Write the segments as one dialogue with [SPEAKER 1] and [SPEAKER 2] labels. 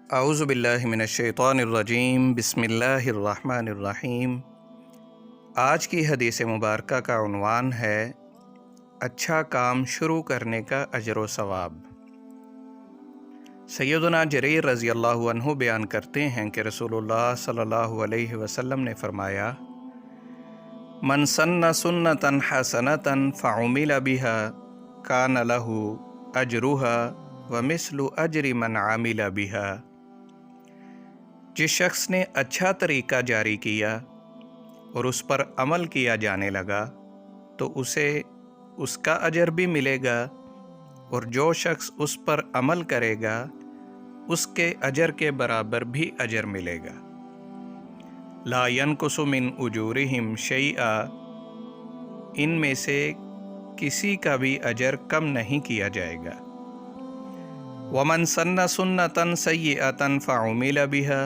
[SPEAKER 1] اعوذ باللہ من الشیطان الرجیم، بسم اللہ الرحمن الرحیم۔ آج کی حدیث مبارکہ کا عنوان ہے اچھا کام شروع کرنے کا اجر و ثواب۔ سیدنا جریر رضی اللہ عنہ بیان کرتے ہیں کہ رسول اللہ صلی اللہ علیہ وسلم نے فرمایا، من سن سنتا حسنتا فعمل بها کان له اجرها ومثل اجر من عمل بها۔ جس شخص نے اچھا طریقہ جاری کیا اور اس پر عمل کیا جانے لگا تو اسے اس کا اجر بھی ملے گا، اور جو شخص اس پر عمل کرے گا اس کے اجر کے برابر بھی اجر ملے گا۔ لا ينقص من اجورہم شیئا، ان میں سے کسی کا بھی اجر کم نہیں کیا جائے گا۔ ومن سن سنتا سیئتا فعمل بها،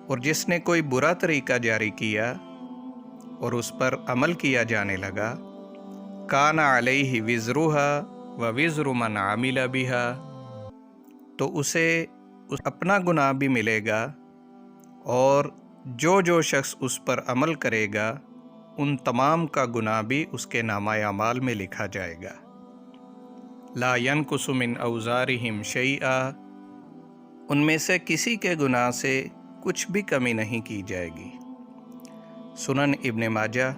[SPEAKER 1] اور جس نے کوئی برا طریقہ جاری کیا اور اس پر عمل کیا جانے لگا، کان علیہ وزرها ووزر من عمل بها، تو اسے اپنا گناہ بھی ملے گا، اور جو شخص اس پر عمل کرے گا ان تمام کا گناہ بھی اس کے نامہ اعمال میں لکھا جائے گا۔ لا ينقص من اوزارہم شیئا، ان میں سے کسی کے گناہ سے کچھ بھی کمی نہیں کی جائے گی۔ سنن ابن ماجہ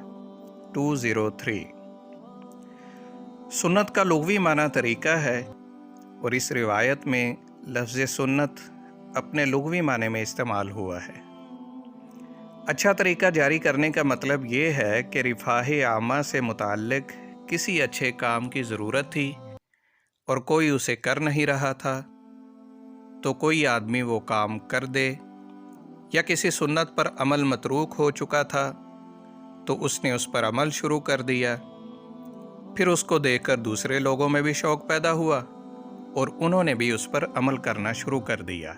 [SPEAKER 1] 203۔ سنت کا لغوی معنی طریقہ ہے، اور اس روایت میں لفظ سنت اپنے لغوی معنی میں استعمال ہوا ہے۔ اچھا طریقہ جاری کرنے کا مطلب یہ ہے کہ رفاہ عامہ سے متعلق کسی اچھے کام کی ضرورت تھی اور کوئی اسے کر نہیں رہا تھا، تو کوئی آدمی وہ کام کر دے، یا کسی سنت پر عمل متروک ہو چکا تھا تو اس نے اس پر عمل شروع کر دیا، پھر اس کو دیکھ کر دوسرے لوگوں میں بھی شوق پیدا ہوا اور انہوں نے بھی اس پر عمل کرنا شروع کر دیا،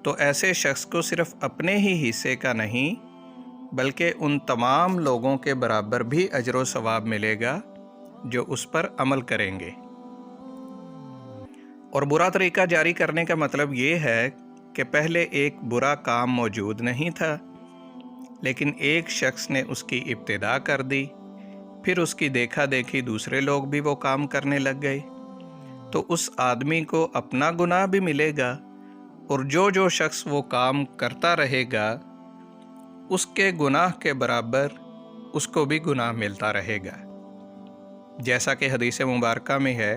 [SPEAKER 1] تو ایسے شخص کو صرف اپنے ہی حصے کا نہیں بلکہ ان تمام لوگوں کے برابر بھی اجر و ثواب ملے گا جو اس پر عمل کریں گے۔ اور برا طریقہ جاری کرنے کا مطلب یہ ہے کہ پہلے ایک برا کام موجود نہیں تھا، لیکن ایک شخص نے اس کی ابتدا کر دی، پھر اس کی دیکھا دیکھی دوسرے لوگ بھی وہ کام کرنے لگ گئے، تو اس آدمی کو اپنا گناہ بھی ملے گا، اور جو شخص وہ کام کرتا رہے گا اس کے گناہ کے برابر اس کو بھی گناہ ملتا رہے گا۔ جیسا کہ حدیث مبارکہ میں ہے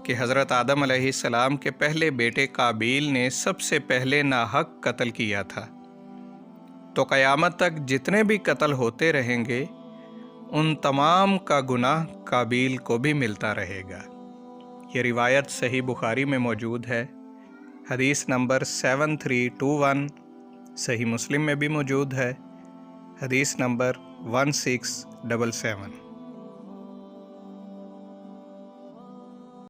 [SPEAKER 1] کہ حضرت آدم علیہ السلام کے پہلے بیٹے قابیل نے سب سے پہلے ناحق قتل کیا تھا، تو قیامت تک جتنے بھی قتل ہوتے رہیں گے ان تمام کا گناہ قابیل کو بھی ملتا رہے گا۔ یہ روایت صحیح بخاری میں موجود ہے، حدیث نمبر 7321، صحیح مسلم میں بھی موجود ہے، حدیث نمبر 1677۔